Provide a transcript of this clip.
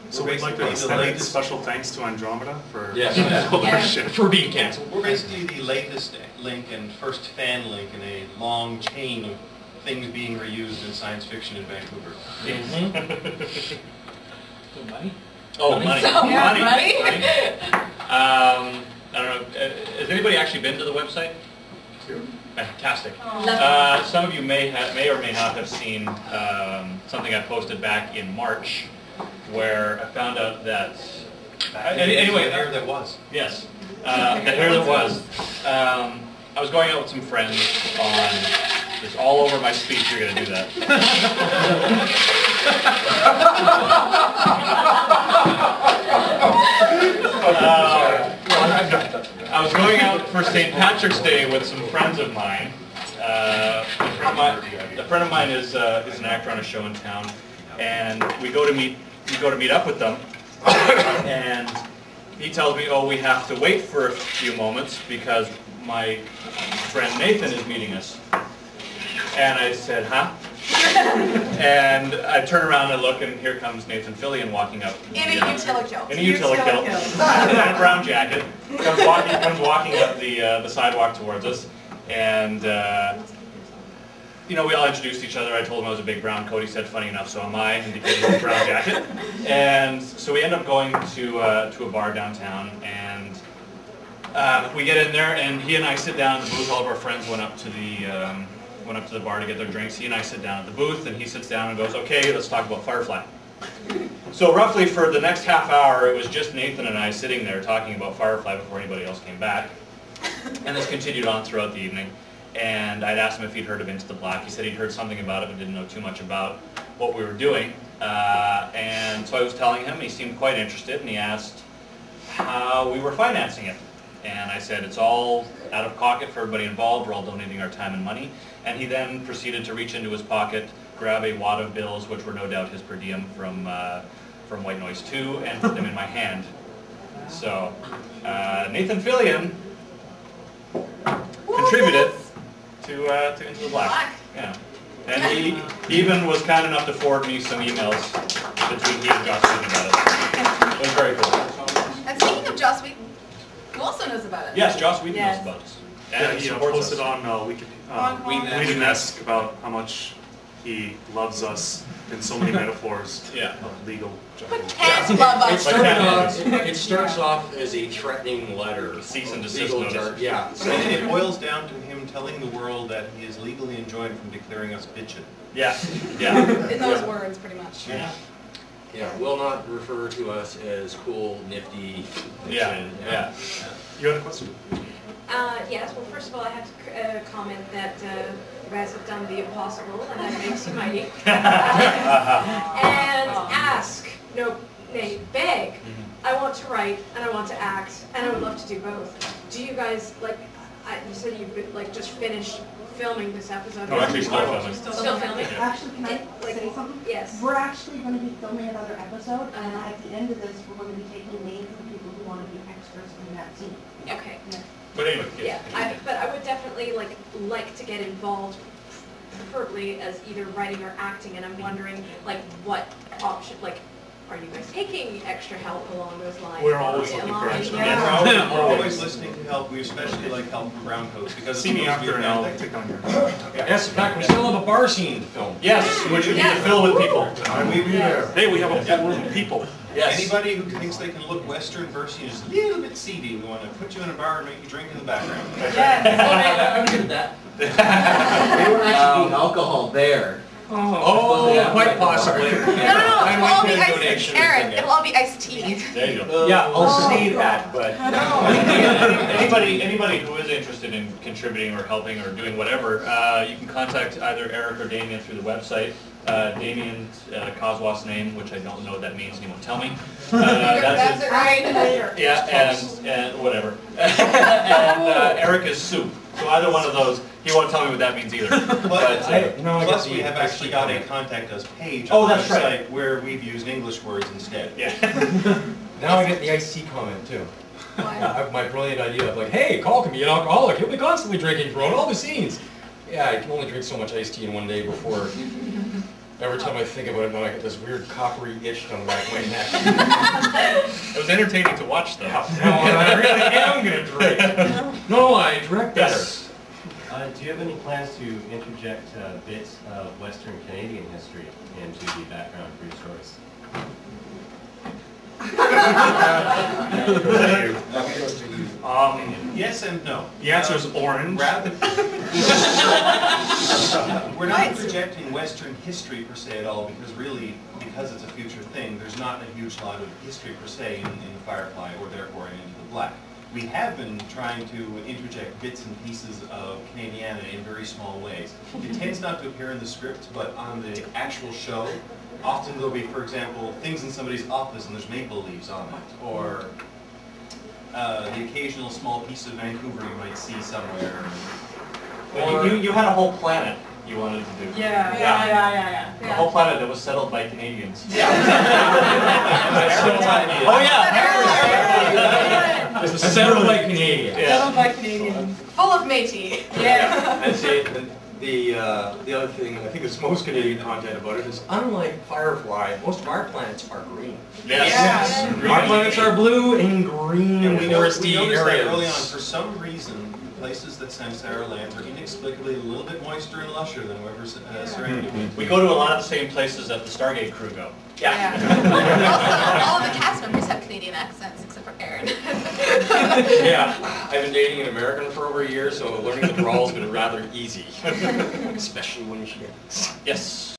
So we'd like to extend a special thanks to Andromeda for for being canceled. We're basically the latest link and first fan link in a long chain of things being reused in science fiction in Vancouver. So money? Oh, money. Money. I don't know. Has anybody actually been to the website? Fantastic. Some of you may or may not have seen something I posted back in March, where I found out that anyway, the hair that was. Yes, the hair that was. I was going out with some friends on. It's all over my speech. You're going to do that. I was going out for St. Patrick's Day with some friends of mine. A friend of mine is an actor on a show in town, and we go to meet up with them, and he tells me, "Oh, we have to wait for a few moments because my friend Nathan is meeting us." And I said, "Huh?" And I turn around and look, and here comes Nathan Fillion walking up. In a utility kilt. In a utility kilt. And a brown jacket. Comes walking up the sidewalk towards us. And, you know, we all introduced each other. I told him I was a big brown coat. He said, "Funny enough, so am I," indicating his brown jacket. And so we end up going to a bar downtown. And we get in there, and he and I sit down at the booth. All of our friends went up to the bar to get their drinks. He and I sit down at the booth, and he sits down and goes, "Okay, let's talk about Firefly." So roughly for the next half hour, it was just Nathan and I sitting there talking about Firefly before anybody else came back. And this continued on throughout the evening. And I'd asked him if he'd heard of Into the Black. He said he'd heard something about it, but didn't know too much about what we were doing. And so I was telling him, he seemed quite interested, and he asked how we were financing it. And I said, "It's all out of pocket for everybody involved. We're all donating our time and money." And he then proceeded to reach into his pocket, grab a wad of bills, which were no doubt his per diem from White Noise 2, and put them in my hand. So Nathan Fillion contributed to Into the Black. Yeah. And he even was kind enough to forward me some emails between he and Joss Whedon about it. It was very cool. And speaking of Joss Whedon, who also knows about it? Yes, Joss Whedon knows about us. Yeah, he posted on Whedon-esque about how much he loves us in so many metaphors of legal justice. Can't love us. It starts off as a threatening letter. Cease and desist notice. Yeah. So it boils down to him telling the world that he is legally enjoined from declaring us bitchin'. Yeah, yeah. In those words, pretty much. Yeah. Yeah, will not refer to us as cool, nifty. Yeah. You had a question? Yes, well, first of all, I have to comment that you guys have done the impossible, and that makes you mighty. And ask, no, nay, beg. I want to write, and I want to act, and I would love to do both. Do you guys, like, you said you just finished filming this episode. Oh, actually still filming. Still filming? Yeah. Actually, can I say something? Yes. We're actually going to be filming another episode, and at the end of this, we're going to be taking names of the people who want to be extras in that scene. Okay. Yeah. But anyway, Yeah, but I would definitely like to get involved, preferably as either writing or acting, and I'm wondering what option, are you guys taking extra help along those lines? We're always looking for extra help. We're always listening to help. We especially like help from brown coats because see me after and I'll take on your. Yes, in fact, we still have a bar scene to film. Yes, which would be to fill with people. Hey, we have a full room of people. Yes. Anybody who thinks they can look Western versus a little bit seedy, we want to put you in a bar and make you drink in the background. I'm good at that. They were actually being alcohol there. Oh, quite possibly. No, it'll all be iced, Aaron, it'll all be iced tea. There you go. Yeah, I'll say that, but anybody who is interested in contributing or helping or doing whatever, you can contact either Eric or Damien through the website. Damien's Coswa's name, which I don't know what that means, and he won't tell me. That's it right later. Yeah, and whatever. And Eric is soup. So either one of those, he won't tell me what that means either. Plus, we have actually got a contact us page on the website where we've used English words instead. Yeah. now I get the iced tea comment too. I have my brilliant idea of hey, Call can be an alcoholic. He'll be constantly drinking throughout all the scenes. Yeah, I can only drink so much iced tea in one day before Every time I think about it, now I get this weird coppery itch on the back of my neck. It was entertaining to watch, though. No, I really am going to drink. No, I direct better. Yes. Do you have any plans to interject bits of Western Canadian history into the background for your stories? Yes and no. The answer is orange. We're not projecting Western history per se at all, because really, because it's a future thing, there's not a huge lot of history per se in Firefly, or therefore in Into the Black. We have been trying to interject bits and pieces of Canadianity in very small ways. It tends not to appear in the script, but on the actual show, often there'll be, for example, things in somebody's office and there's maple leaves on it, or the occasional small piece of Vancouver you might see somewhere. Well, you had a whole planet you wanted to do. Yeah. A whole planet that was settled by Canadians. Yeah. Oh yeah. Settled by Canadians. Settled by Canadians. Full of Métis. Yeah. I'd say the other thing I think is most Canadian content about it is, unlike Firefly, most of our planets are green. Yes. Our planets are blue and green And we noticed foresty that areas. early on. For some reason, places that Samsara lands are inexplicably a little bit moister and lusher than wherever's surrounding it. We go to a lot of the same places that the Stargate crew go. Yeah. All of the cast members have Canadian accents except for Aaron. Yeah, I've been dating an American for over a year, so learning the drawl's been rather easy. Especially when she gets. Yes.